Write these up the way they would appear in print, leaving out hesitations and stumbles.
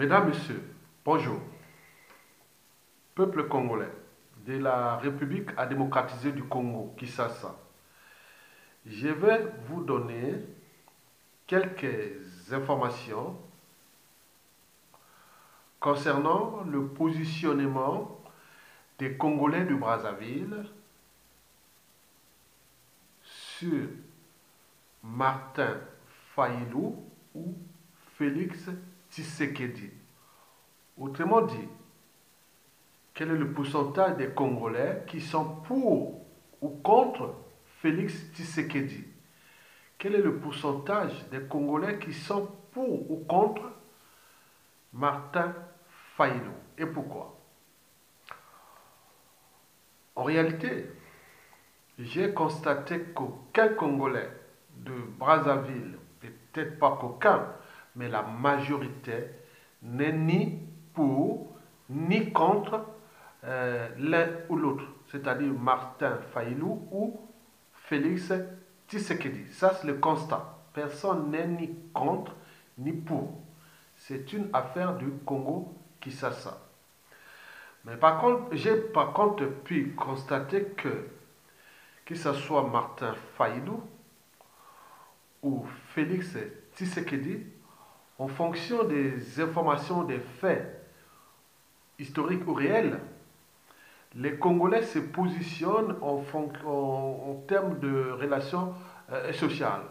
Mesdames, Messieurs, bonjour. Peuple congolais de la République à démocratiser du Congo, Kinshasa. Je vais vous donner quelques informations concernant le positionnement des Congolais de Brazzaville sur Martin Fayulu ou Félix Tshisekedi. Autrement dit, quel est le pourcentage des Congolais qui sont pour ou contre Félix Tshisekedi? Quel est le pourcentage des Congolais qui sont pour ou contre Martin Fayulu? Et pourquoi? En réalité, j'ai constaté qu'aucun Congolais de Brazzaville, peut-être pas qu'aucun, mais la majorité n'est ni pour ni contre l'un ou l'autre, c'est-à-dire Martin Fayulu ou Félix Tshisekedi. Ça, c'est le constat. Personne n'est ni contre ni pour. C'est une affaire du Congo-Kinshasa. Mais par contre, j'ai pu constater que ce soit Martin Fayulu ou Félix Tshisekedi, en fonction des informations, des faits historiques ou réels, les Congolais se positionnent en termes de relations sociales,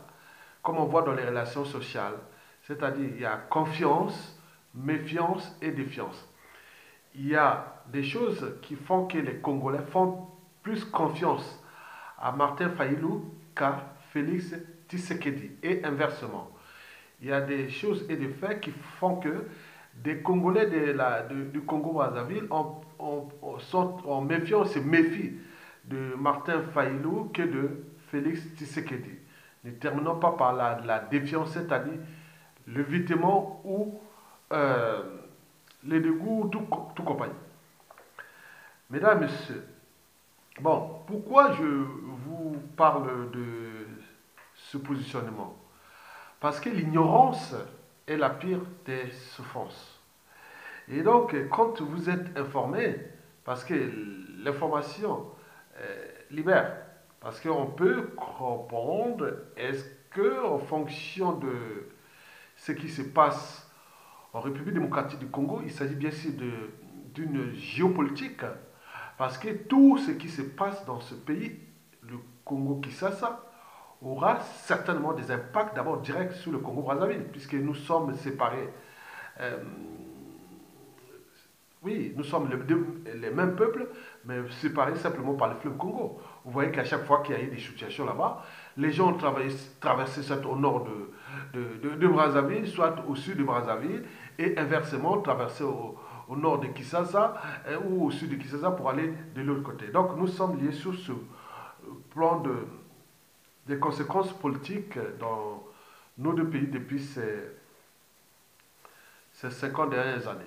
comme on voit dans les relations sociales, c'est-à-dire il y a confiance, méfiance et défiance. Il y a des choses qui font que les Congolais font plus confiance à Martin Fayulu qu'à Félix Tshisekedi et inversement. Il y a des choses et des faits qui font que des Congolais du Congo-Brazzaville sont en méfiance, se méfient de Martin Fayulu que de Félix Tshisekedi. Ne terminons pas par la défiance, c'est-à-dire l'évitement ou le dégoût, tout compagnie. Mesdames, Messieurs, bon, pourquoi je vous parle de ce positionnement? Parce que l'ignorance est la pire des souffrances. Et donc, quand vous êtes informé, parce que l'information libère, parce qu'on peut comprendre, est-ce que en fonction de ce qui se passe en République démocratique du Congo, il s'agit bien sûr d'une géopolitique, parce que tout ce qui se passe dans ce pays, le Congo-Kinshasa, aura certainement des impacts d'abord directs sur le Congo-Brazzaville, puisque nous sommes séparés. Euh, oui, nous sommes les mêmes peuples, mais séparés simplement par le fleuve Congo. Vous voyez qu'à chaque fois qu'il y a eu des situations là-bas, les gens ont traversé soit au nord de Brazzaville, soit au sud de Brazzaville, et inversement traversé au nord de Kinshasa ou au sud de Kinshasa pour aller de l'autre côté. Donc nous sommes liés sur ce plan des conséquences politiques dans nos deux pays depuis ces 50 dernières années.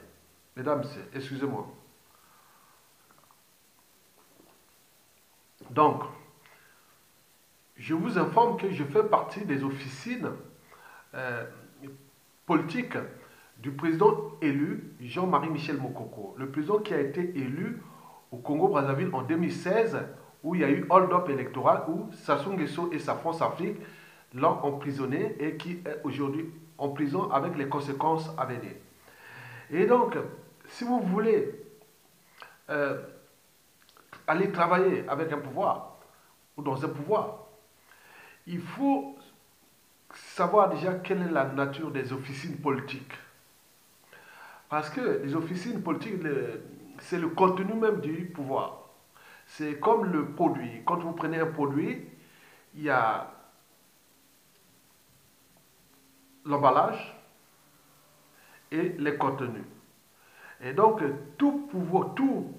Mesdames, Messieurs, excusez-moi. Donc, je vous informe que je fais partie des officines euh, politiques du président élu Jean-Marie Michel Mokoko. Le président qui a été élu au Congo-Brazzaville en 2016, où il y a eu hold-up électoral, où Sassou Nguesso et sa France-Afrique l'ont emprisonné et qui est aujourd'hui en prison avec les conséquences à venir. Et donc, si vous voulez euh, aller travailler avec un pouvoir ou dans un pouvoir, il faut savoir déjà quelle est la nature des officines politiques. Parce que les officines politiques, c'est le contenu même du pouvoir. C'est comme le produit. Quand vous prenez un produit, il y a l'emballage et les contenus. Et donc, tout pouvoir, tout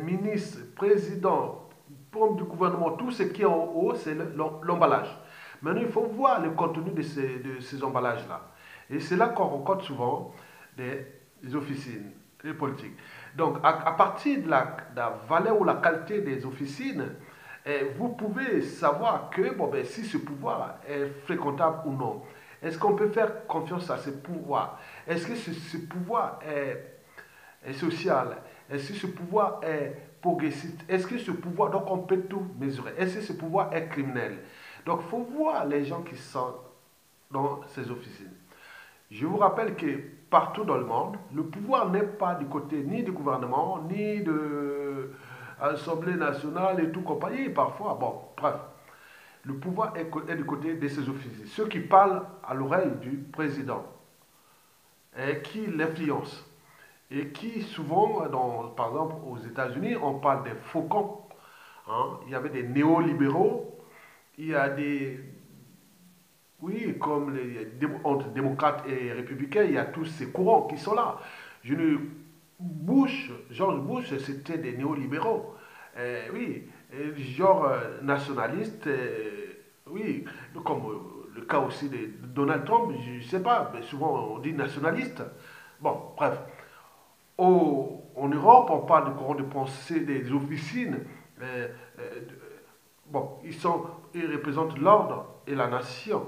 ministre, président, membre du gouvernement, tout ce qui est en haut, c'est l'emballage. Maintenant, il faut voir le contenu de ces emballages-là. Et c'est là qu'on rencontre souvent des officines, des politiques. Donc, à partir de la valeur ou la qualité des officines, vous pouvez savoir que bon, ben, si ce pouvoir est fréquentable ou non. Est-ce qu'on peut faire confiance à ce pouvoir? Est-ce que ce pouvoir est social? Est-ce que ce pouvoir est progressiste? Est-ce que ce pouvoir, donc on peut tout mesurer, est-ce que ce pouvoir est criminel? Donc il faut voir les gens qui sont dans ces officines. Je vous rappelle que partout dans le monde, le pouvoir n'est pas du côté ni du gouvernement, ni de l'Assemblée nationale et tout compagnie, parfois. Bon, bref, le pouvoir est du côté de ces officiers, ceux qui parlent à l'oreille du président et qui l'influencent. Et qui souvent, par exemple aux États-Unis, on parle des faucons. Hein. Il y avait des néolibéraux, il y a des, oui, comme entre démocrates et républicains, il y a tous ces courants qui sont là. Je ne, George Bush, c'était des néolibéraux. Oui, genre nationaliste, oui, comme le cas aussi de Donald Trump, je ne sais pas, mais souvent on dit nationaliste. Bon, bref. En Europe, on parle de courant de pensée des officines. Euh, euh, bon, ils représentent l'ordre et la nation.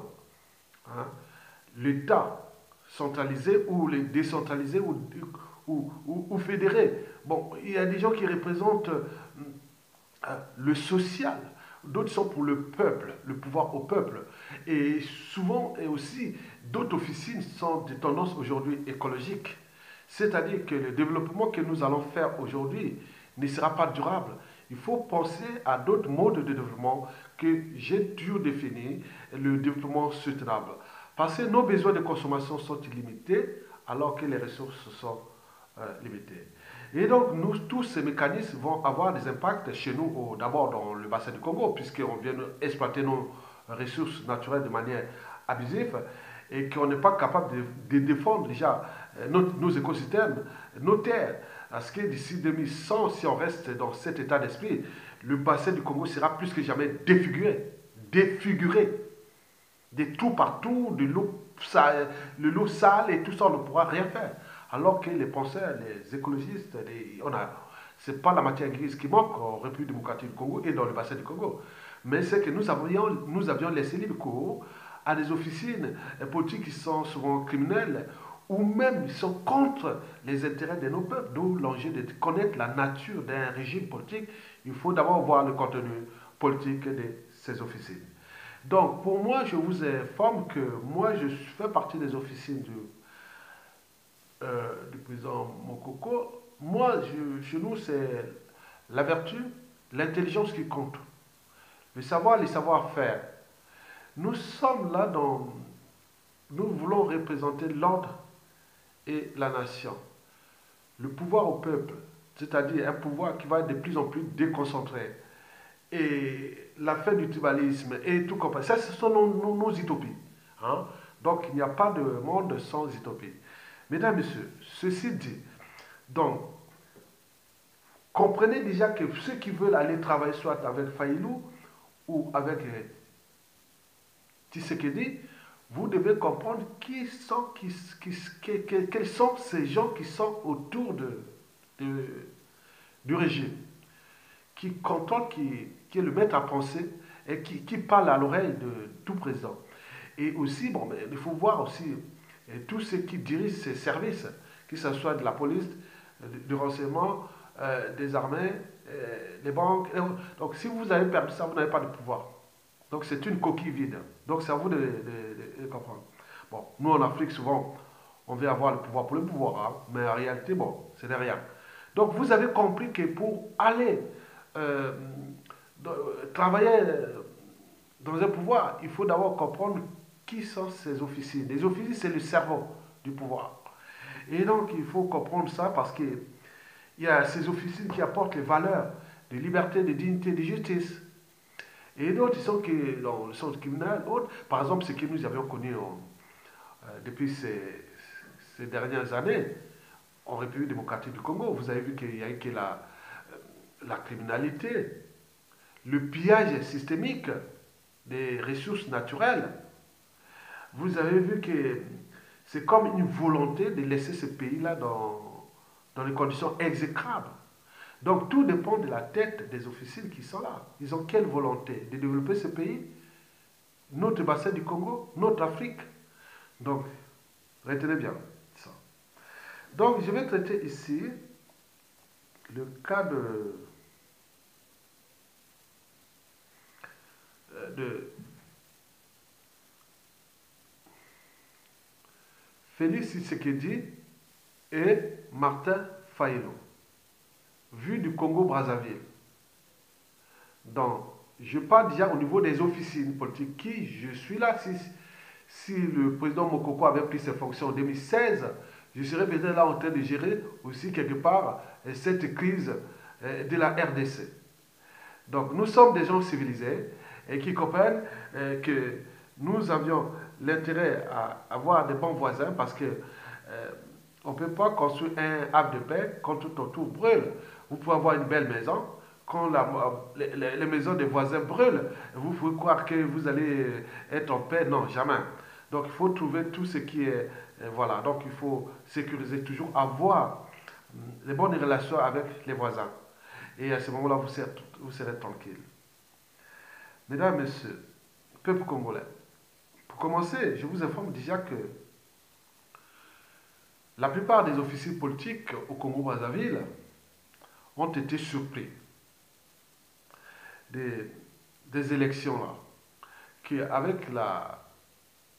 Hein. L'État centralisé ou les décentralisés ou fédérés. Bon, il y a des gens qui représentent le social, d'autres sont pour le peuple, le pouvoir au peuple. Et souvent, et aussi, d'autres officines sont des tendances aujourd'hui écologiques. C'est-à-dire que le développement que nous allons faire aujourd'hui ne sera pas durable. Il faut penser à d'autres modes de développement que j'ai toujours définis, le développement soutenable. Parce que nos besoins de consommation sont illimités alors que les ressources sont limitées. Et donc, tous ces mécanismes vont avoir des impacts chez nous, d'abord dans le bassin du Congo, puisqu'on vient exploiter nos ressources naturelles de manière abusive et qu'on n'est pas capable de défendre déjà nos écosystèmes, nos terres. Parce que d'ici 2100, si on reste dans cet état d'esprit, le bassin du Congo sera plus que jamais défiguré. Défiguré. De tout partout, de l'eau sale et tout ça, on ne pourra rien faire. Alors que les penseurs, les écologistes, c'est pas la matière grise qui manque en République démocratique du Congo et dans le bassin du Congo. Mais c'est que nous avions laissé libre cours à des officines politiques qui sont souvent criminelles ou même ils sont contre les intérêts de nos peuples. D'où l'enjeu de connaître la nature d'un régime politique. Il faut d'abord voir le contenu politique de ces officines. Donc, pour moi, je vous informe que moi, je fais partie des officines du président Mokoko. Moi, chez nous, c'est la vertu, l'intelligence qui compte. Le savoir, les savoir-faire. Nous sommes là dans... Nous voulons représenter l'ordre et la nation. Le pouvoir au peuple, c'est-à-dire un pouvoir qui va être de plus en plus déconcentré. Et la fin du tribalisme et tout comme ça, ce sont nos utopies. Hein? Donc, il n'y a pas de monde sans utopie. Mesdames, Messieurs, ceci dit, donc, comprenez déjà que ceux qui veulent aller travailler soit avec Faïlou ou avec Tshisekedi, vous devez comprendre quels sont ces gens qui sont autour de- du régime, qui contrôlent, qui est le maître à penser et qui parle à l'oreille de tout président. Et aussi, bon, mais il faut voir aussi tous ceux qui dirigent ces services, que ce soit de la police, du renseignement, des armées, des banques. Donc si vous avez perdu ça, vous n'avez pas de pouvoir. Donc c'est une coquille vide. Donc c'est à vous de comprendre. Bon, nous en Afrique, souvent, on veut avoir le pouvoir pour le pouvoir, hein, mais en réalité, bon, c'est de rien. Donc vous avez compris que pour aller euh, travailler dans un pouvoir, il faut d'abord comprendre qui sont ces officiers. Les officiers, c'est le cerveau du pouvoir. Et donc, il faut comprendre ça parce qu'il y a ces officiers qui apportent les valeurs de liberté, de dignité, de justice. Et d'autres, ils sont dans le centre criminel. Autres, par exemple, ce que nous avions connu depuis ces dernières années en République démocratique du Congo. Vous avez vu qu'il y a eu que la criminalité, le pillage systémique des ressources naturelles. Vous avez vu que c'est comme une volonté de laisser ce pays-là dans des conditions exécrables. Donc tout dépend de la tête des officiers qui sont là. Ils ont quelle volonté? De développer ce pays, notre bassin du Congo, notre Afrique. Donc, retenez bien ça. Donc, je vais traiter ici le cas de Félix Tshisekedi et Martin Fayulu, vu du Congo-Brazzaville. Donc, je parle déjà au niveau des officines politiques qui, je suis là, si le président Mokoko avait pris ses fonctions en 2016, je serais peut-être là en train de gérer aussi quelque part cette crise de la RDC. Donc nous sommes des gens civilisés et qui comprennent que nous avions l'intérêt à avoir des bons voisins parce que on ne peut pas construire un havre de paix quand tout autour brûle. Vous pouvez avoir une belle maison, quand les maisons des voisins brûlent, vous pouvez croire que vous allez être en paix. Non, jamais. Donc il faut trouver tout ce qui est... voilà, donc il faut sécuriser toujours, avoir les bonnes relations avec les voisins. Et à ce moment-là, vous serez tranquille. Mesdames, Messieurs, peuple congolais, pour commencer, je vous informe déjà que la plupart des officiers politiques au Congo-Brazzaville ont été surpris des, des élections là, qu'avec la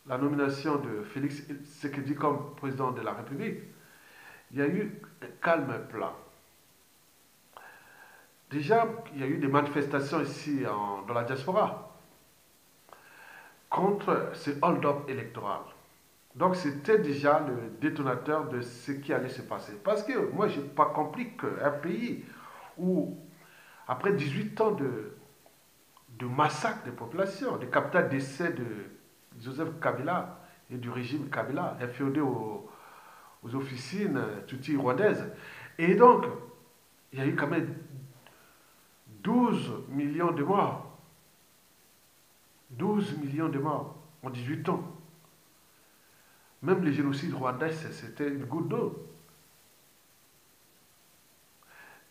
nomination de Félix Tshisekedi comme président de la République, il y a eu un calme plat. Déjà, il y a eu des manifestations ici dans la diaspora contre ce hold-up électoral. Donc c'était déjà le détonateur de ce qui allait se passer. Parce que moi, je n'ai pas compris qu'un pays où, après 18 ans de massacre des populations, de capital d'essai de Joseph Kabila et du régime Kabila, inféodé aux officines tuti rwandaises, et donc, il y a eu quand même 12 millions de morts. 12 millions de morts en 18 ans. Même le génocide rwandais, c'était une goutte d'eau.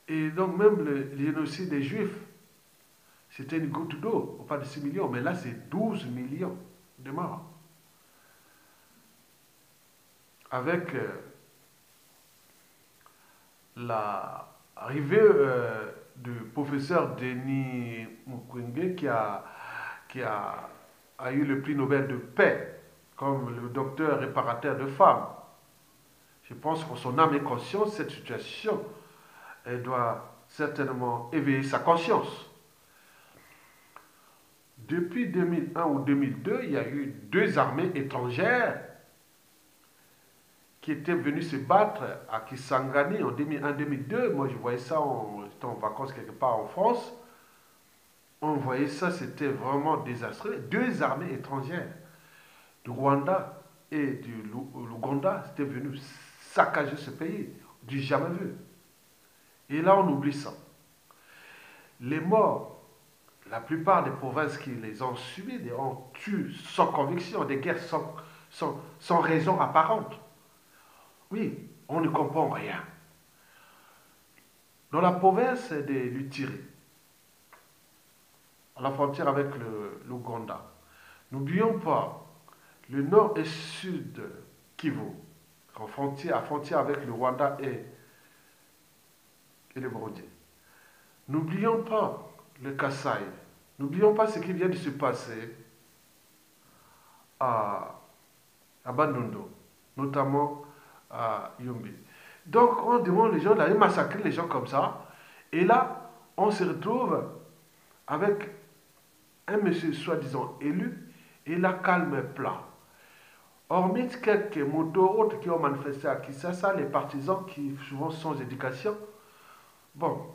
Et donc même le génocide des Juifs, c'était une goutte d'eau. On parle de 6 millions, mais là c'est 12 millions de morts. Avec l'arrivée du professeur Denis Mukwege qui a eu le prix Nobel de paix comme le docteur réparateur de femmes. Je pense qu'en son âme et conscience, cette situation, elle doit certainement éveiller sa conscience. Depuis 2001 ou 2002, il y a eu deux armées étrangères qui étaient venues se battre à Kisangani en 2001-2002. Moi, je voyais ça, j'étais en vacances quelque part en France. On voyait ça, c'était vraiment désastreux. Deux armées étrangères du Rwanda et du l'Ouganda étaient venues saccager ce pays, du jamais vu. Et là, on oublie ça. Les morts, la plupart des provinces qui les ont subies, ont tué sans conviction, des guerres sans raison apparente. Oui, on ne comprend rien. Dans la province de l'Utiri, à la frontière avec l'Ouganda, n'oublions pas le nord et sud Kivu, à frontière avec le Rwanda et le Burundi. N'oublions pas le Kasaï. N'oublions pas ce qui vient de se passer à Bandundu, notamment à Yumbi. Donc on demande les gens d'aller massacrer les gens comme ça. Et là, on se retrouve avec un monsieur soi-disant élu et la calme plat. Hormis quelques motos autres qui ont manifesté à Kinshasa, les partisans qui souvent sont sans éducation, bon,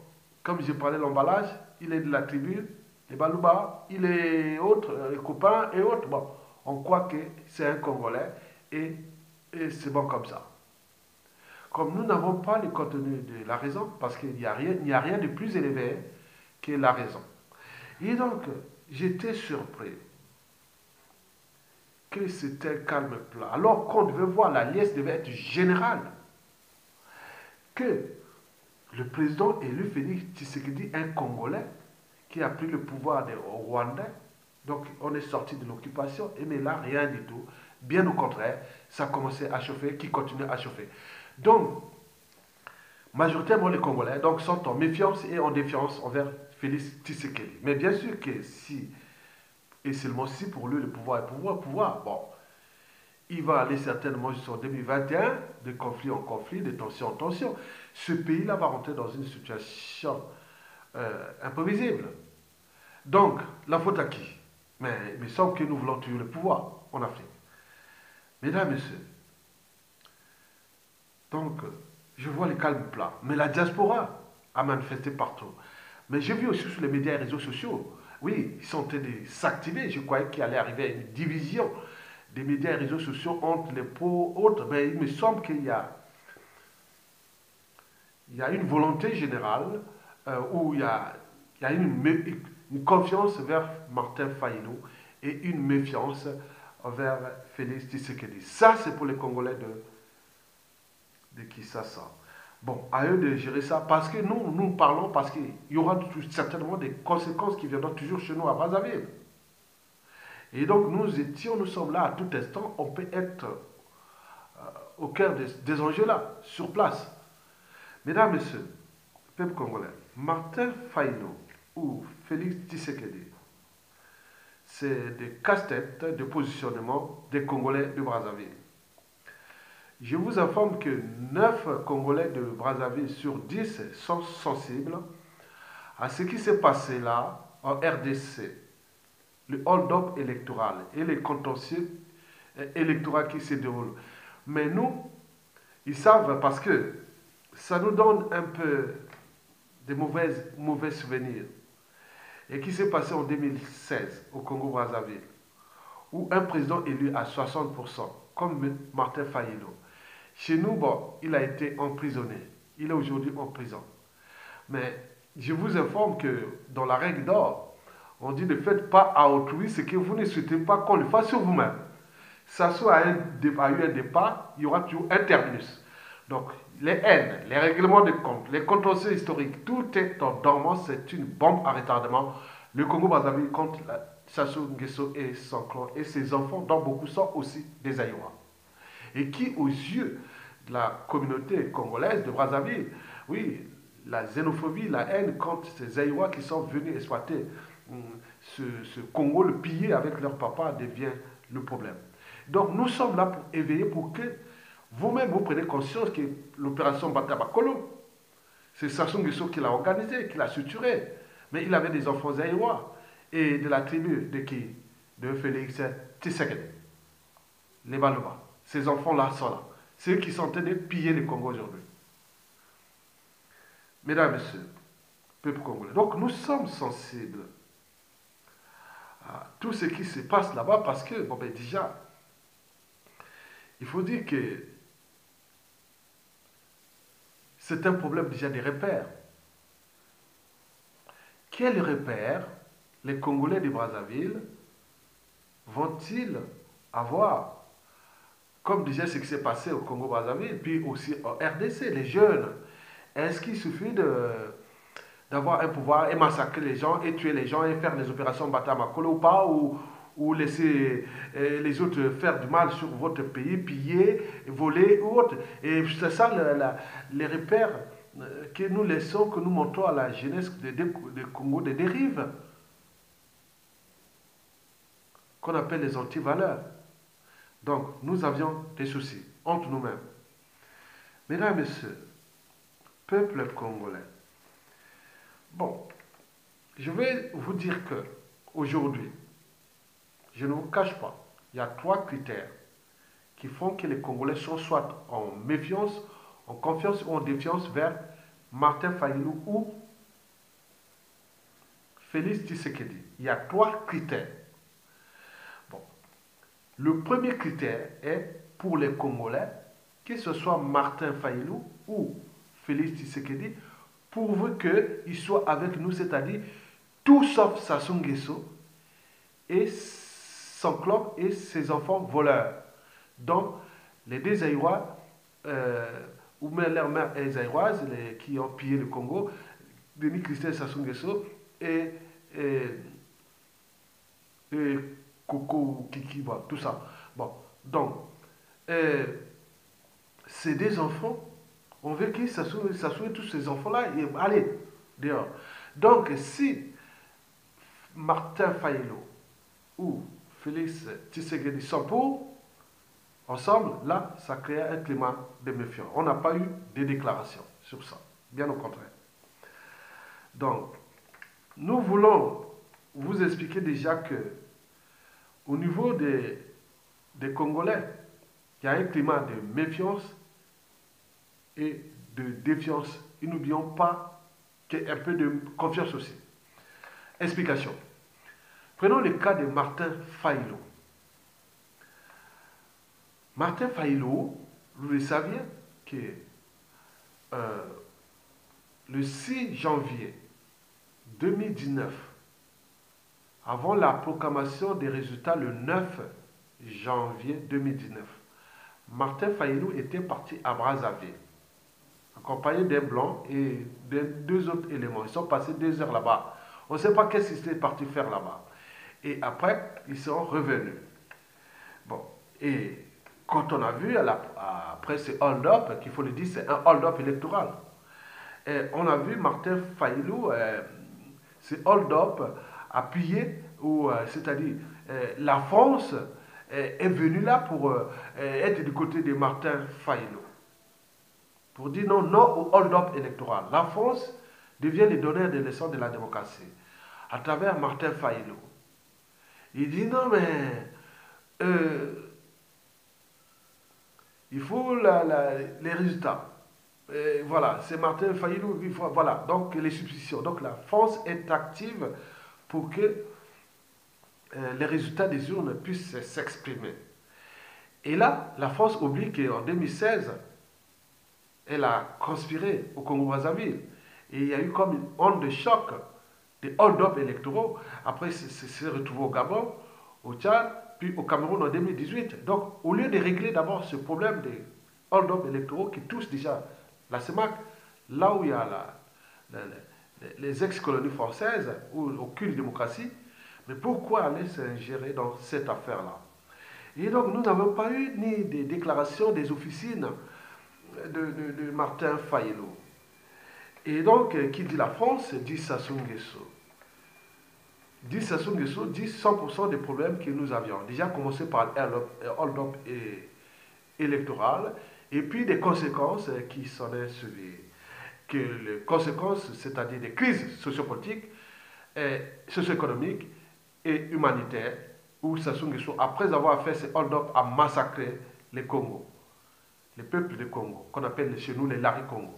comme j'ai parlé de l'emballage, il est de la tribu, les Balouba, il est autre, les copains et autres. Bon, on croit que c'est un Congolais et c'est bon comme ça. Comme nous n'avons pas le contenu de la raison, parce qu'il n'y a rien de plus élevé que la raison. Et donc, j'étais surpris que c'était calme plat. Alors qu'on devait voir, la liesse devait être générale. Que le président élu Félix Tshisekedi, un Congolais, qui a pris le pouvoir au Rwanda, donc on est sorti de l'occupation, et mais là, rien du tout. Bien au contraire, ça a commencé à chauffer, qui continue à chauffer. Donc, majoritairement les Congolais donc, sont en méfiance et en défiance envers Félix Tshisekedi. Mais bien sûr que si, et seulement si pour lui le pouvoir est pouvoir, bon, il va aller certainement jusqu'en 2021, de conflit en conflit, de tension en tension. Ce pays-là va rentrer dans une situation imprévisible. Donc, la faute à qui? Mais il me semble que nous voulons tuer le pouvoir en Afrique. Mesdames, Messieurs, donc, je vois les calmes plats. Mais la diaspora a manifesté partout. Mais j'ai vu aussi sur les médias et réseaux sociaux, oui, ils sont en train de s'activer. Je croyais qu'il allait arriver à une division des médias et réseaux sociaux entre les pauvres et autres. Mais il me semble il y a une volonté générale où il y a une confiance vers Martin Fayulu et une méfiance envers Félix Tshisekedi. Ça, c'est pour les Congolais de Kinshasa. Bon, à eux de gérer ça parce que nous parlons parce qu'il y aura certainement des conséquences qui viendront toujours chez nous à Brazzaville. Et donc nous sommes là à tout instant, on peut être au cœur des enjeux là, sur place. Mesdames, Messieurs, peuple congolais, Martin Fayulu ou Félix Tshisekedi, c'est des casse-têtes de positionnement des Congolais de Brazzaville. Je vous informe que 9 Congolais de Brazzaville sur 10 sont sensibles à ce qui s'est passé là en RDC, le hold-up électoral et les contentieux électoraux qui se déroulent. Mais nous, ils savent parce que ça nous donne un peu de mauvais souvenirs. Et qui s'est passé en 2016 au Congo-Brazzaville, où un président élu à 60%, comme Martin Fayulu. Chez nous, bon, il a été emprisonné. Il est aujourd'hui en prison. Mais je vous informe que dans la règle d'or, on dit ne faites pas à autrui ce que vous ne souhaitez pas qu'on le fasse sur vous-même. Ça soit à eu un départ, il y aura toujours un terminus. Donc, les haines, les règlements de compte, les contentieux historiques, tout est en dormance, c'est une bombe à retardement. Le Congo-Brazzaville contre Sassou Nguesso et son clan et ses enfants, dont beaucoup sont aussi des Aïwa. Et qui, aux yeux de la communauté congolaise de Brazzaville, oui, la xénophobie, la haine contre ces Aïwa qui sont venus exploiter ce Congo, le piller avec leur papa, devient le problème. Donc nous sommes là pour éveiller, pour que vous-même vous preniez conscience que l'opération Batabakolo, c'est Sassou Nguesso qui l'a organisé, qui l'a structuré. Mais il avait des enfants Aïwa et de la tribu de qui? De Félix Tshisekedi, les Baluba. Ces enfants-là sont là. C'est eux qui sont en train de piller le Congo aujourd'hui. Mesdames, Messieurs, peuple congolais. Donc nous sommes sensibles à tout ce qui se passe là-bas parce que, bon ben déjà, il faut dire que c'est un problème déjà des repères. Quels repères les Congolais de Brazzaville vont-ils avoir? Comme déjà ce qui s'est passé au Congo-Brazzaville, puis aussi en RDC, les jeunes. Est-ce qu'il suffit d'avoir un pouvoir et massacrer les gens et tuer les gens et faire des opérations Batamakolo ou pas, ou laisser les autres faire du mal sur votre pays, piller, voler ou autre? Et c'est ça les repères que nous laissons, que nous montrons à la jeunesse de Congo, des dérives, qu'on appelle les antivaleurs. Donc, nous avions des soucis entre nous-mêmes. Mesdames et Messieurs, peuple congolais, bon, je vais vous dire que aujourd'hui, je ne vous cache pas, il y a 3 critères qui font que les Congolais sont soit en méfiance, en confiance ou en défiance vers Martin Fayulu ou Félix Tshisekedi. Il y a 3 critères. Bon. Le premier critère est pour les Congolais, que ce soit Martin Fayulu ou Félix Tshisekedi, pourvu qu'ils soient avec nous, c'est-à-dire tout sauf Sassou Nguesso et son clan et ses enfants voleurs. Donc, les deux Aïwa, ou même leur mère est Aïroise, qui ont pillé le Congo, Denis Christelle Sassou Nguesso et Koko Kiki, bon, tout ça. Bon, Donc, euh, c'est des enfants. On veut qu'ils s'assoient tous ces enfants-là et allez, dehors. Donc, si Martin Fayulu ou Félix Tshisekedi sont pour, ensemble, là, ça crée un climat de méfiance. On n'a pas eu de déclarations sur ça, bien au contraire. Donc, nous voulons vous expliquer déjà que au niveau des Congolais, il y a un climat de méfiance et de défiance. Et n'oublions pas qu'il y a un peu de confiance aussi. Explication. Prenons le cas de Martin Fayulu. Martin Fayulu, vous le saviez que euh, le 6 janvier 2019, avant la proclamation des résultats le 9 janvier 2019, Martin Fayulu était parti à Brazzaville, accompagné d'un blanc et de deux autres éléments. Ils sont passés 2 heures là-bas. On ne sait pas qu'est-ce qu'ils étaient partis faire là-bas. Et après, ils sont revenus. Bon, et quand on a vu, après ce hold-up, qu'il faut le dire, c'est un hold-up électoral. Et on a vu Martin Fayulu, ce hold-up appuyé, c'est-à-dire la France est venue là pour être du côté de Martin Fayulu. Pour dire non, non au hold-up électoral. La France devient le donneur des leçons de la démocratie à travers Martin Fayulu. Il dit non, mais il faut les résultats. Et voilà, c'est Martin Fayulu, voilà, donc les substitutions. Donc la France est active pour que les résultats des urnes puissent s'exprimer. Et là, la France oublie qu'en 2016, elle a conspiré au Congo-Brazzaville. Et il y a eu comme une onde de choc, des hold-up électoraux. Après, c'est retrouvé au Gabon, au Tchad, puis au Cameroun en 2018. Donc, au lieu de régler d'abord ce problème des hold-up électoraux qui touchent déjà la CEMAC, là où il y a les ex-colonies françaises, où aucune démocratie, mais pourquoi aller s'ingérer dans cette affaire-là? Et donc, nous n'avons pas eu ni des déclarations des officines de Martin Fayulu. Et donc, qui dit la France, dit Sassou Nguesso. Dit Sassou Nguesso, dit 100% des problèmes que nous avions. Déjà commencé par hold-up électoral, et puis des conséquences qui s'en est suivies. Que les conséquences, c'est-à-dire des crises sociopolitiques, socio-économiques et humanitaires, où Sassou Nguesso, après avoir fait ce hold-up, a massacré les Congos, les peuples du Congo, qu'on appelle chez nous les Lari Congo.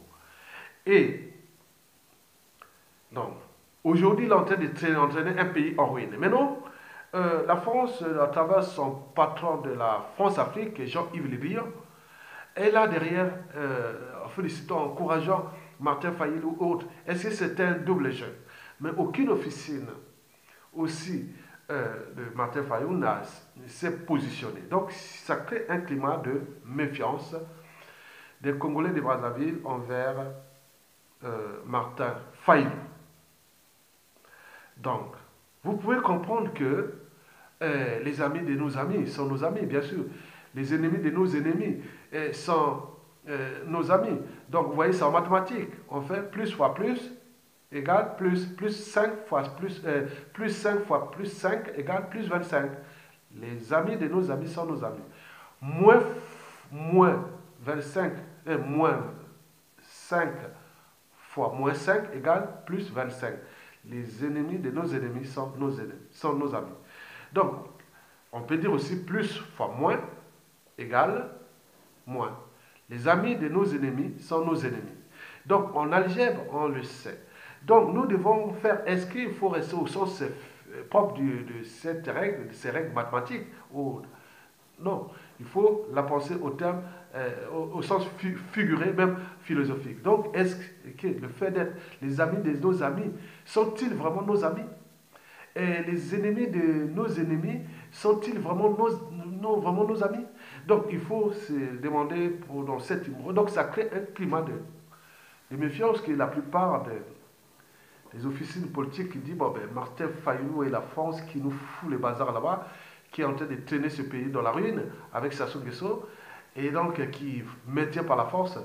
Et donc, aujourd'hui, il est en train d'entraîner un pays en ruine. Maintenant, la France, à travers son patron de la France-Afrique, Jean-Yves Le Drian, est là derrière, en félicitant, encourageant Martin Fayulu ou autres. Est-ce que c'est un double jeu? Mais aucune officine aussi de Martin Fayulu ne s'est positionnée. Donc, ça crée un climat de méfiance des Congolais de Brazzaville envers Martin Fayulu. Donc, vous pouvez comprendre que les amis de nos amis sont nos amis, bien sûr. Les ennemis de nos ennemis sont nos amis. Donc, vous voyez, c'est en mathématiques. On fait plus fois plus égale plus 5 fois plus 5 fois plus 5 égale plus 25. Les amis de nos amis sont nos amis. Moins 25, moins 5 fois moins 5 égale plus 25. Les ennemis de nos ennemis sont nos amis. Donc, on peut dire aussi plus fois moins égale moins. Les amis de nos ennemis sont nos ennemis. Donc, en algèbre, on le sait. Donc, nous devons faire, est-ce qu'il faut rester au sens propre de cette règle, de ces règles mathématiques ou non, il faut la penser au terme, au sens figuré, même philosophique. Donc, est-ce que le fait d'être les amis de nos amis, sont-ils vraiment nos amis? Et les ennemis de nos ennemis, sont-ils vraiment nos amis? Donc, il faut se demander dans cette humour. Donc, ça crée un climat de méfiance que la plupart des officines politiques qui disent bon, ben, Martin Fayulu et la France qui nous fout les bazars là-bas, qui est en train de traîner ce pays dans la ruine avec Sassou Nguesso, et donc qui maintient par la force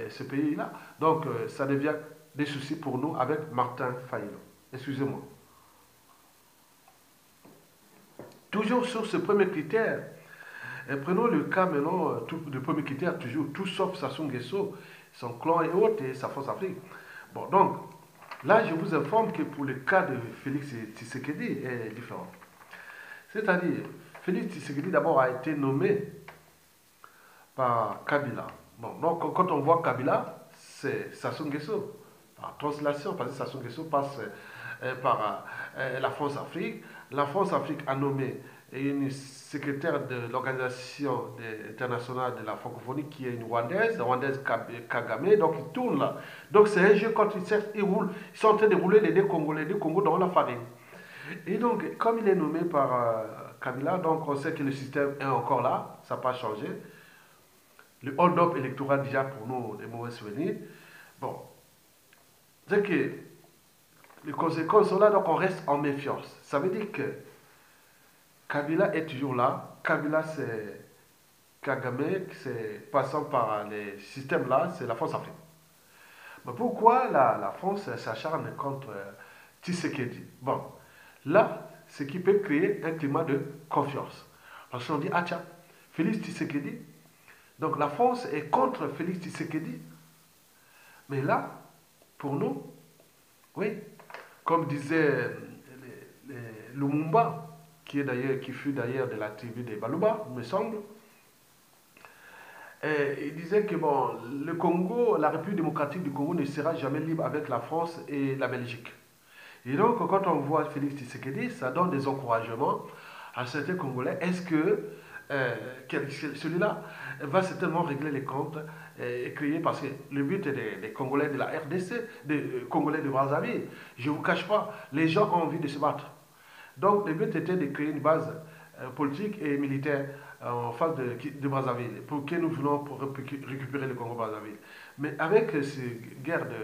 ce pays-là. Donc ça devient des soucis pour nous avec Martin Fayulu. Excusez-moi. Toujours sur ce premier critère, prenons le cas maintenant, le premier critère, toujours tout sauf Sassou Nguesso, son clan et autres, et sa force Afrique. Bon, donc, là, je vous informe que pour le cas de Félix Tshisekedi est différent. C'est-à-dire, Félix Tshisekedi d'abord a été nommé par Kabila. Bon, donc quand on voit Kabila, c'est Sassou Nguesso. Par translation, parce que Sassou Nguesso passe par la France-Afrique. La France-Afrique a nommé une secrétaire de l'Organisation internationale de la francophonie qui est une Rwandaise Kagame, donc il tourne là. Donc c'est un jeu quand ils roulent, ils sont en train de rouler les deux Congos dans la farine. Et donc, comme il est nommé par Kabila, donc on sait que le système est encore là, ça n'a pas changé. Le hold-up électoral déjà pour nous, des mauvais souvenirs. Bon, c'est que les conséquences sont là, donc on reste en méfiance. Ça veut dire que Kabila est toujours là. Kabila, c'est Kagame, c'est passant par les systèmes là, c'est la France Afrique. Mais pourquoi la France s'acharne contre Tshisekedi? Bon, là, ce qui peut créer un climat de confiance. Parce qu'on dit, ah tiens, Félix Tshisekedi, donc la France est contre Félix Tshisekedi. Mais là, pour nous, oui, comme disait Lumumba, qui fut d'ailleurs de la tribu des Baluba, me semble, il disait que bon, le Congo, la République démocratique du Congo ne sera jamais libre avec la France et la Belgique. Et donc, quand on voit Félix Tshisekedi, ça donne des encouragements à certains Congolais. Est-ce que celui-là va certainement régler les comptes et créer, parce que le but des Congolais de la RDC, des Congolais de Brazzaville, je ne vous cache pas, les gens ont envie de se battre. Donc, le but était de créer une base politique et militaire en face de Brazzaville, pour que nous voulons pour récupérer le Congo-Brazzaville. Mais avec cette guerre de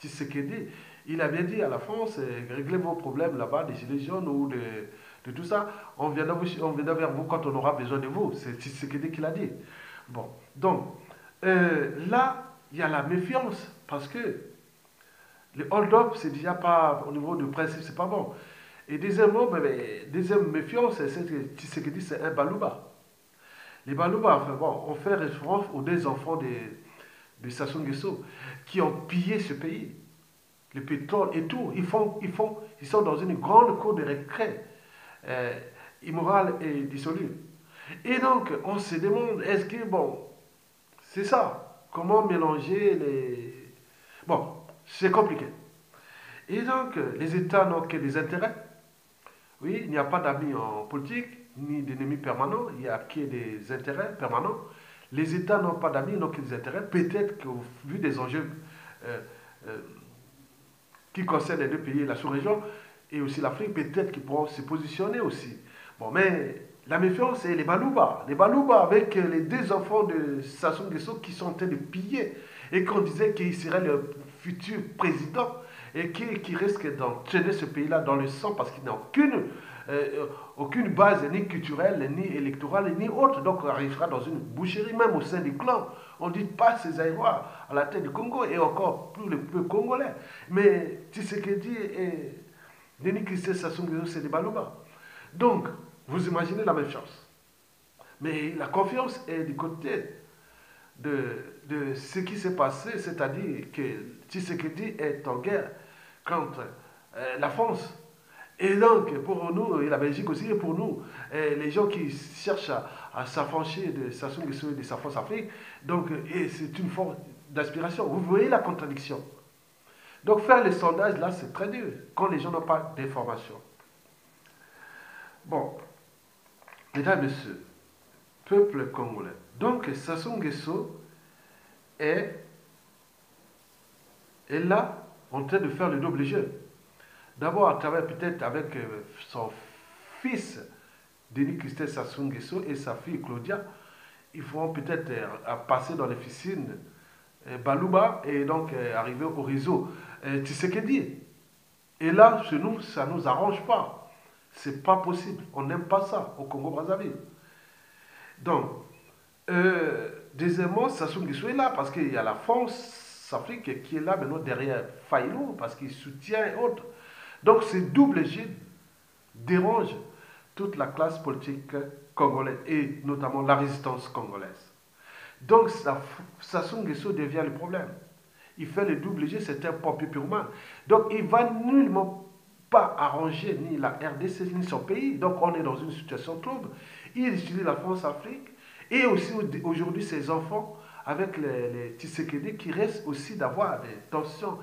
Tshisekedi, il a bien dit à la France, réglez vos problèmes là-bas, des gilets jaunes ou de tout ça, on viendra vers vous quand on aura besoin de vous. C'est Tshisekedi qui l'a dit. Bon, donc, là, il y a la méfiance, parce que le hold-up, c'est déjà pas, au niveau du principe, c'est pas bon. Et deuxièmement, deuxième méfiance, c'est que Tshisekedi, c'est un Baluba. Les Baluba, enfin bon, on fait référence aux deux enfants de Sassou Nguesso qui ont pillé ce pays. Le pétrole et tout, ils sont dans une grande cour de récré, immorale et dissolue. Et donc, on se demande, est-ce que, bon, c'est ça, comment mélanger les... Bon, c'est compliqué. Et donc, les États n'ont que des intérêts. Oui, il n'y a pas d'amis en politique, ni d'ennemis permanents, il n'y a que des intérêts permanents. Les États n'ont pas d'amis, n'ont que des intérêts. Peut-être qu'au vu des enjeux qui concernent les deux pays, la sous-région et aussi l'Afrique, peut-être qu'ils pourront se positionner aussi. Bon, mais la méfiance, c'est les Baluba. Les Baluba avec les deux enfants de Sassou Nguesso qui sont en train de piller et qu'on disait qu'il serait le futur président et qui risque d'entraîner ce pays-là dans le sang parce qu'il n'a aucune base ni culturelle, ni électorale, ni autre. Donc, on arrivera dans une boucherie, même au sein du clan. On ne dit pas ces Aïrois à la tête du Congo et encore plus le peuple congolais. Mais Tshisekedi et Denis Christé Sassou Nguesso, c'est des Baluba. Donc, vous imaginez la même chose. Mais la confiance est du côté de ce qui s'est passé, c'est-à-dire que Tshisekedi est en guerre contre la France. Et donc, pour nous, et la Belgique aussi, et pour nous, les gens qui cherchent à s'affranchir de Sassou Nguesso et de sa France Afrique, donc, c'est une forme d'aspiration. Vous voyez la contradiction. Donc, faire les sondages, là, c'est très dur, quand les gens n'ont pas d'informations. Bon, mesdames et messieurs, peuple congolais. Donc, Sassou Nguesso est là, en train de faire le double jeu. D'abord, à travers peut-être avec son fils, Denis Christé Sassou Nguesso, et sa fille Claudia, ils vont peut-être passer dans les officines Baluba et donc arriver au réseau Tshisekedi. Et là, chez nous, ça ne nous arrange pas. C'est pas possible. On n'aime pas ça au Congo-Brazzaville. Donc, deuxièmement, Sassou Nguesso est là parce qu'il y a la France Afrique qui est là maintenant derrière Faïlou parce qu'il soutient et autres. Donc, ce double jeu dérange toute la classe politique congolaise et notamment la résistance congolaise. Donc, Sassou Nguesso devient le problème. Il fait le double jeu, c'est un pompier purement. Donc, il ne va nullement pas arranger ni la RDC ni son pays. Donc, on est dans une situation trouble. Il utilise la France-Afrique et aussi aujourd'hui ses enfants avec les Tshisekedi qui restent aussi d'avoir des tensions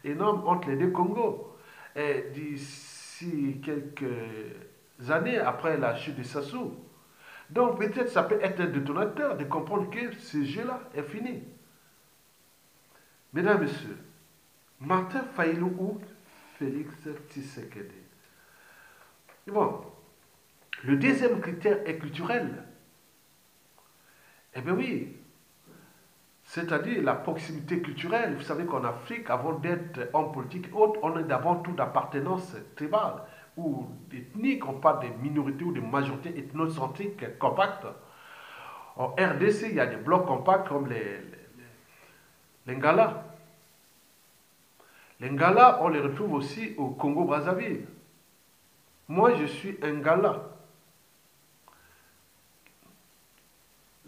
énormes entre les deux Congos. Et d'ici quelques années après la chute de Sassou. Donc peut-être ça peut être un détonateur de comprendre que ce jeu-là est fini. Mesdames, Messieurs, Martin Fayulu ou Félix Tshisekedi. Bon, le deuxième critère est culturel. Eh bien oui, c'est-à-dire la proximité culturelle. Vous savez qu'en Afrique, avant d'être homme politique autre, on est avant tout d'appartenance tribale ou ethnique. On parle des minorités ou des majorités ethnocentriques compactes. En RDC, il y a des blocs compacts comme les Ngala. Les Ngala, on les retrouve aussi au Congo-Brazzaville. Moi, je suis un Ngala.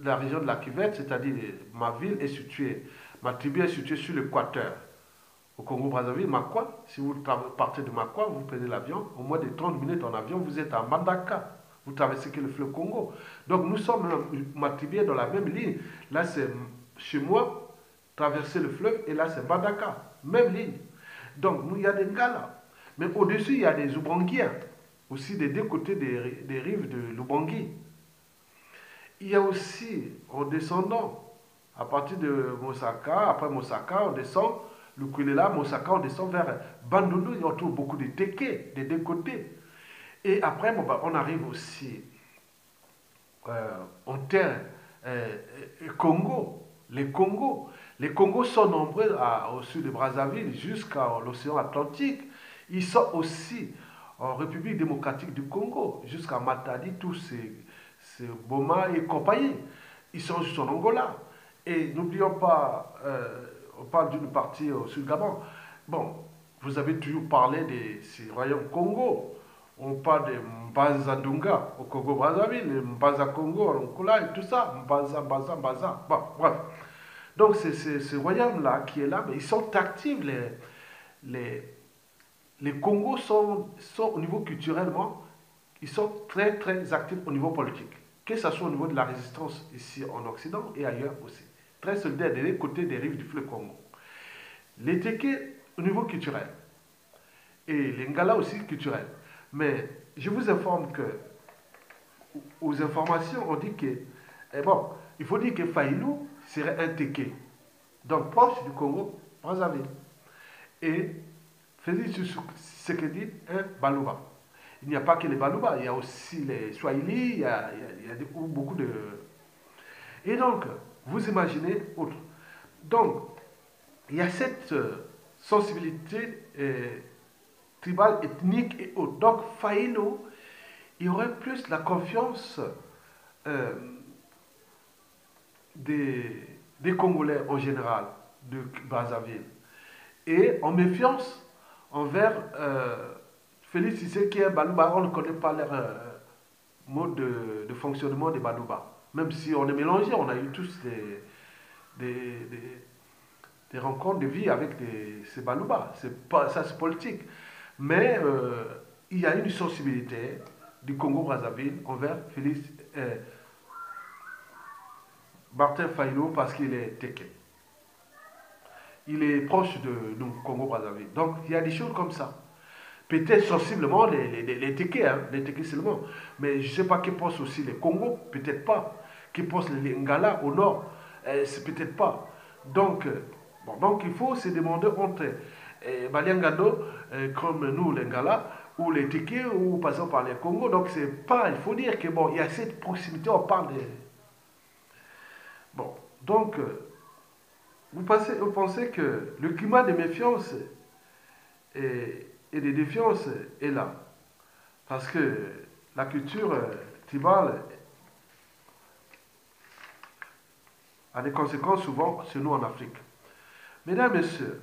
La région de la Kivette, c'est-à-dire ma ville est située, ma tribu est située sur l'équateur. Au Congo-Brazzaville, Makwa, si vous partez de Makwa, vous prenez l'avion, au moins de 30 minutes en avion, vous êtes à Mbandaka. Vous traversez que le fleuve Congo. Donc nous sommes matribés dans la même ligne. Là, c'est chez moi, traverser le fleuve, et là, c'est Mbandaka. Même ligne. Donc, il y a des Ngala. Mais au-dessus, il y a des Oubanguiens, aussi des deux côtés des rives de l'Ubangi. Il y a aussi, en descendant, à partir de Mosaka, après Mosaka, on descend, le Kouilela, Mosaka, on descend vers Bandundu, on trouve beaucoup de Teke, des deux côtés. Et après, bon, on arrive aussi en terre Congo, les Congos. Les Congos sont nombreux au sud de Brazzaville jusqu'à l'océan Atlantique. Ils sont aussi en République démocratique du Congo, jusqu'à Matadi, tous ces Boma et compagnie. Ils sont juste en Angola. Et n'oublions pas, on parle d'une partie au sud Gabon. Bon, vous avez toujours parlé de ces royaumes Congo. On parle de Mbanza-Ndunga au Congo-Brazzaville, Mbanza-Congo, en Angola et tout ça. Mbanza. Bon, bref. Donc, c'est ce royaume-là qui est là, mais ils sont actifs. Les Congos sont au niveau culturellement, ils sont très, très actifs au niveau politique. Que ce soit au niveau de la résistance ici en Occident et ailleurs aussi. Très solidaires des côtés des rives du fleuve Congo. Les Teke au niveau culturel. Et les Ngala aussi culturel. Mais je vous informe que, aux informations, on dit que, bon, il faut dire que Faïlou serait un Teke, donc proche du Congo, Brazzaville. Et Félix Tshisekedi, un Balouba. Il n'y a pas que les Balouba, il y a aussi les Swahili, il y a beaucoup de... Et donc, vous imaginez autre. Donc, il y a cette sensibilité tribale, ethnique et autres. Donc, Faïlo, il y aurait plus la confiance des Congolais en général, de Brazzaville. Et en méfiance envers Félix Tshisekedi qui est Balouba, on ne connaît pas leur mode de fonctionnement des Balouba. Même si on est mélangé, on a eu tous des rencontres de vie avec ces Balouba. Ça, c'est politique. Mais il y a une sensibilité du Congo-Brazzaville envers Félix Martin Fayulu parce qu'il est Teke. Il est proche de nous, Congo-Brazzaville. Donc, il y a des choses comme ça. Peut-être sensiblement les Teke, hein, les Teke seulement. Mais je ne sais pas qui pense aussi les Congo, peut-être pas. Qui pense les Ngala au nord, c'est peut-être pas. Donc, donc il faut se demander entre Baliangado, comme nous les Ngala, ou les Teke, ou passant par les Congo. Donc, c'est pas, il faut dire que bon, il y a cette proximité, on parle de... Bon, donc, vous pensez que le climat de méfiance et de défiance est là. Parce que la culture tribale a des conséquences souvent chez nous en Afrique. Mesdames, Messieurs,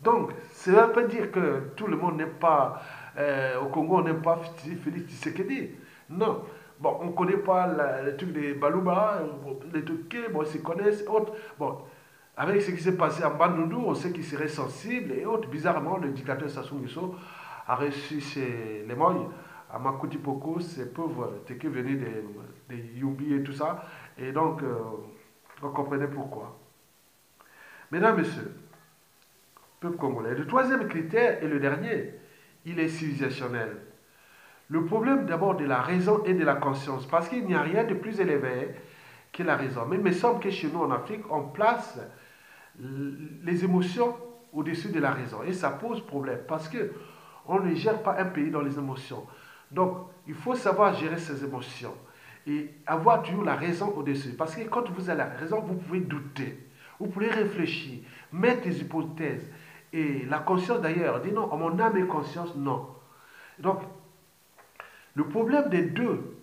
donc, cela veut pas dire que tout le monde n'aime pas, au Congo, on n'aime pas Félix Tshisekedi. Non. Bon, on ne connaît pas le truc des Baluba, les trucs, bon, ils se connaissent, autres. Bon, avec ce qui s'est passé en Bandundu, on sait qu'il serait sensible et autres. Bizarrement, le dictateur Sassou Nguesso a reçu chez les Moy, à Makuti Poko, ces pauvres qui venaient des Yumbi et tout ça. Et donc, on comprenait pourquoi. Mesdames, Messieurs, peuple congolais. Le troisième critère et le dernier, il est civilisationnel. Le problème d'abord de la raison et de la conscience, parce qu'il n'y a rien de plus élevé que la raison. Mais il me semble que chez nous en Afrique, on place les émotions au-dessus de la raison. Et ça pose problème, parce que on ne gère pas un pays dans les émotions. Donc, il faut savoir gérer ses émotions et avoir toujours la raison au-dessus. Parce que quand vous avez la raison, vous pouvez douter, vous pouvez réfléchir, mettre des hypothèses. Et la conscience d'ailleurs dit non, mon âme et conscience, non. Donc, le problème des deux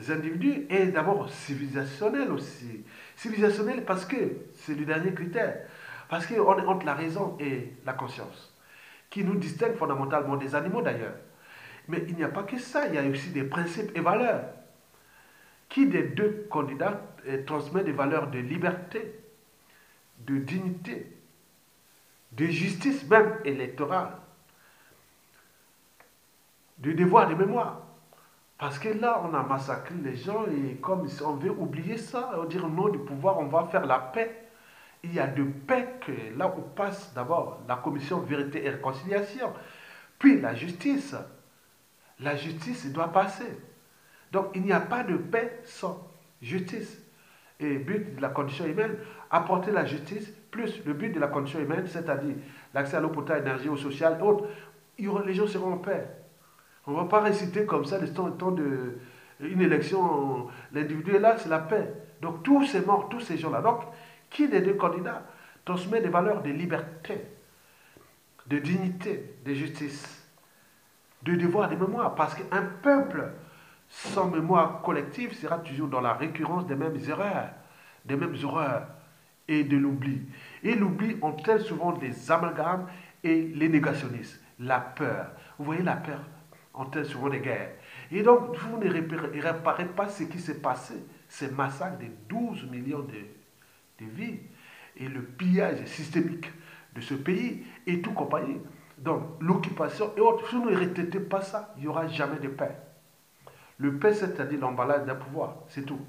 individus est d'abord civilisationnel aussi. Civilisationnel parce que c'est le dernier critère. Parce qu'on est entre la raison et la conscience, qui nous distingue fondamentalement des animaux d'ailleurs. Mais il n'y a pas que ça, il y a aussi des principes et valeurs. Qui des deux candidats transmet des valeurs de liberté, de dignité, de justice même électorale, de devoir de mémoire. Parce que là, on a massacré les gens et comme on veut oublier ça, on dit non du pouvoir, on va faire la paix. Il y a de paix que là où passe d'abord la commission vérité et réconciliation, puis la justice. La justice doit passer. Donc il n'y a pas de paix sans justice. Et but de la condition humaine, apporter la justice, plus le but de la condition humaine, c'est-à-dire l'accès à l'eau potable, à l'énergie, au social et autres, les gens seront en paix. On ne va pas réciter comme ça le temps d'une élection, l'individu est là, c'est la paix. Donc tous ces morts, tous ces gens-là. Donc, qui des deux candidats transmet des valeurs de liberté, de dignité, de justice, de devoir, de mémoire? Parce qu'un peuple sans mémoire collective sera toujours dans la récurrence des mêmes erreurs, des mêmes horreurs et de l'oubli. Et l'oubli entraîne souvent des amalgames et les négationnistes. La peur. Vous voyez la peur entraîne souvent des guerres. Et donc, vous ne réparez pas ce qui s'est passé, ces massacres de 12 millions de vies et le pillage systémique de ce pays et tout compagnie. Donc, l'occupation et autres, si vous ne retraitez pas ça, il n'y aura jamais de paix. Le paix, c'est-à-dire l'emballage d'un pouvoir, c'est tout.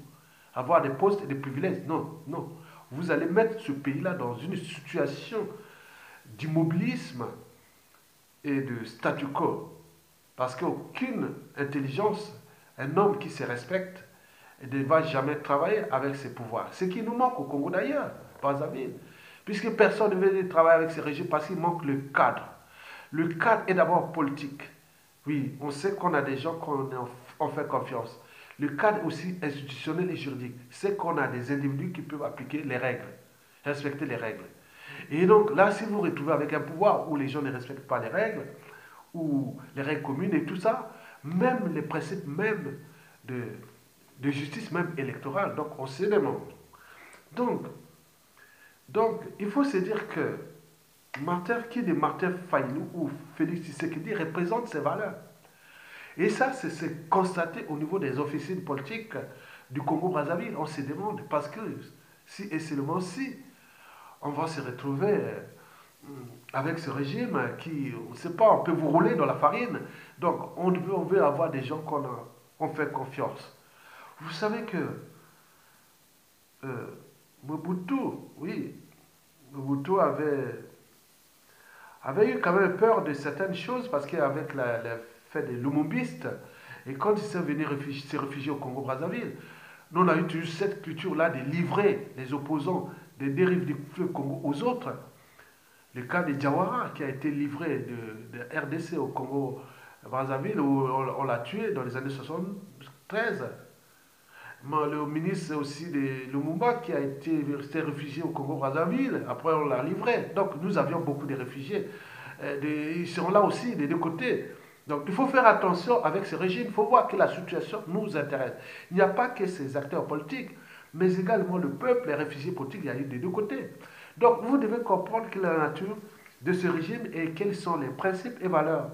Avoir des postes et des privilèges, non, non. Vous allez mettre ce pays-là dans une situation d'immobilisme et de statu quo. Parce qu'aucune intelligence, un homme qui se respecte, ne va jamais travailler avec ses pouvoirs. Ce qui nous manque au Congo d'ailleurs, Brazzaville. Puisque personne ne veut travailler avec ces régimes parce qu'il manque le cadre. Le cadre est d'abord politique. Oui, on sait qu'on a des gens qu'on fait confiance. Le cadre aussi institutionnel et juridique. C'est qu'on a des individus qui peuvent appliquer les règles, respecter les règles. Et donc là, si vous vous retrouvez avec un pouvoir où les gens ne respectent pas les règles, ou les règles communes et tout ça, même les principes même de justice, même électorale, donc on se demande. Donc, il faut se dire que Martin Fayulu ou Félix Tshisekedi représente ces valeurs. Et ça, c'est constaté au niveau des officines politiques du Congo-Brazzaville. On se demande, parce que si et seulement si, on va se retrouver avec ce régime qui, on ne sait pas, on peut vous rouler dans la farine. Donc, on veut avoir des gens qu'on fait confiance. Vous savez que Mobutu, oui, Mobutu avait eu quand même peur de certaines choses parce qu'avec le fait des lumumbistes, et quand ils sont venus se réfugier au Congo-Brazzaville, nous on a eu toujours cette culture-là de livrer les opposants des dérives du fleuve Congo aux autres. Le cas de Diawara qui a été livré de RDC au Congo-Brazzaville où on l'a tué dans les années 73. Le ministre aussi de Lumumba qui a été réfugié au Congo-Brazzaville, après on l'a livré. Donc nous avions beaucoup de réfugiés. Ils sont là aussi des deux côtés. Donc il faut faire attention avec ce régime, il faut voir que la situation nous intéresse. Il n'y a pas que ces acteurs politiques, mais également le peuple, les réfugiés politiques, il y a eu des deux côtés. Donc vous devez comprendre quelle est la nature de ce régime et quels sont les principes et valeurs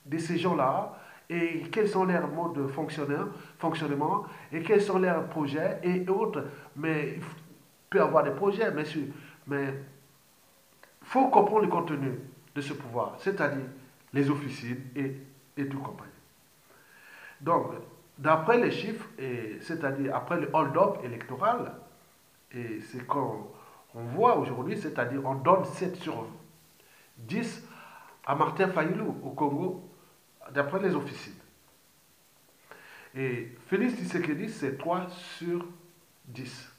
de ces gens-là et quels sont leurs modes de fonctionnement et quels sont leurs projets et autres. Mais il peut y avoir des projets, bien sûr, mais il faut comprendre le contenu de ce pouvoir, c'est-à-dire les officines et tout compagnie. Donc, d'après les chiffres, c'est-à-dire après le hold-up électoral, et c'est qu'on voit aujourd'hui, c'est-à-dire on donne 7 sur 10 à Martin Fayulu au Congo, d'après les officines. Et Félix Tshisekedi, c'est 3 sur 10.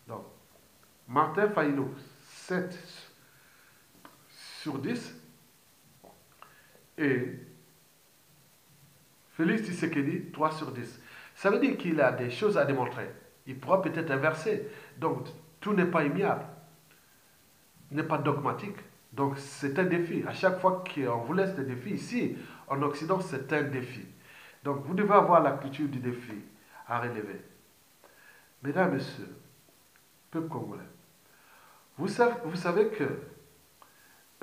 Donc, Martin Fayulu, 7 sur 10. Et Félix Tshisekedi, 3 sur 10. Ça veut dire qu'il a des choses à démontrer. Il pourra peut-être inverser. Donc, tout n'est pas immuable, n'est pas dogmatique. Donc, c'est un défi. À chaque fois qu'on vous laisse des défis, ici, en Occident, c'est un défi. Donc, vous devez avoir la culture du défi à relever. Mesdames, Messieurs, peuple congolais, vous savez que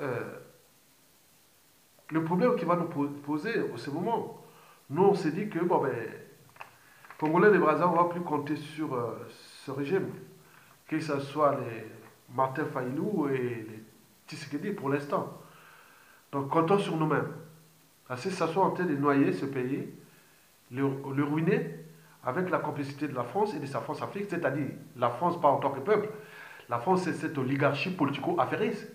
euh, le problème qui va nous poser en ce moment, nous, on s'est dit que, bon, ben, Congolais de Brazza, on ne va plus compter sur ce régime, que ce soit les Martin Fayulu et les Tshisekedi pour l'instant. Donc, comptons sur nous-mêmes. Parce que ça soit en train de noyer ce pays, le ruiner, avec la complicité de la France et de sa France-Afrique, c'est-à-dire la France pas en tant que peuple. La France, c'est cette oligarchie politico-affairiste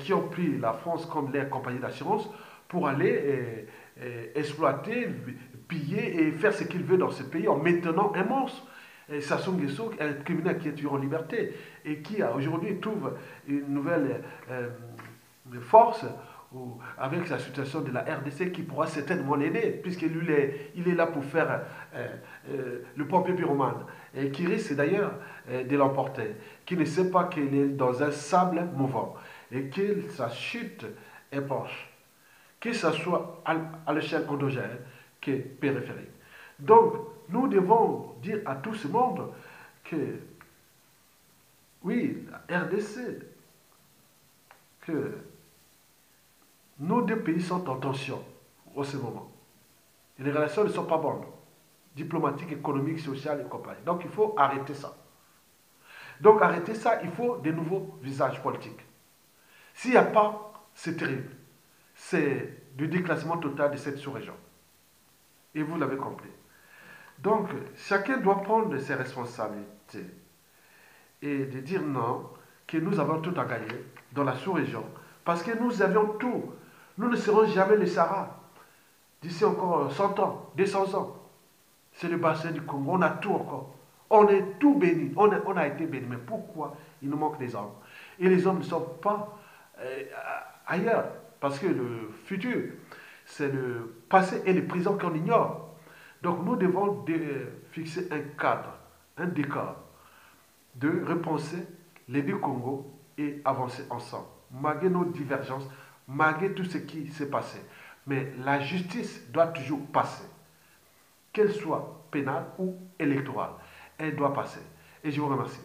qui ont pris la France comme leur compagnie d'assurance pour aller exploiter, piller et faire ce qu'ils veulent dans ce pays en maintenant un monstre. Sassou Nguesso, un criminel qui est tué en liberté et qui aujourd'hui trouve une nouvelle force avec la situation de la RDC qui pourra certainement l'aider, puisqu'il il est là pour faire le pompier pyromane, et qui risque d'ailleurs de l'emporter, qui ne sait pas qu'il est dans un sable mouvant, et que sa chute est proche, que ce soit à l'échelle endogène que périphérique. Donc, nous devons dire à tout ce monde que, oui, la RDC, que nos deux pays sont en tension en ce moment. Et les relations ne sont pas bonnes. Diplomatiques, économiques, sociales et compagnie. Donc il faut arrêter ça. Donc arrêter ça, il faut de nouveaux visages politiques. S'il n'y a pas, c'est terrible. C'est du déclassement total de cette sous-région. Et vous l'avez compris. Donc chacun doit prendre ses responsabilités et de dire non, que nous avons tout à gagner dans la sous-région. Parce que nous avions tout. Nous ne serons jamais le Sahara. D'ici encore 100 ans, 200 ans. C'est le bassin du Congo. On a tout encore. On est tout béni. On a été béni. Mais pourquoi il nous manque des hommes? Et les hommes ne sont pas ailleurs. Parce que le futur, c'est le passé et le présent qu'on ignore. Donc nous devons fixer un cadre, un décor, de repenser les deux Congos et avancer ensemble. Malgré nos divergences, malgré tout ce qui s'est passé. Mais la justice doit toujours passer. Qu'elle soit pénale ou électorale. Elle doit passer. Et je vous remercie.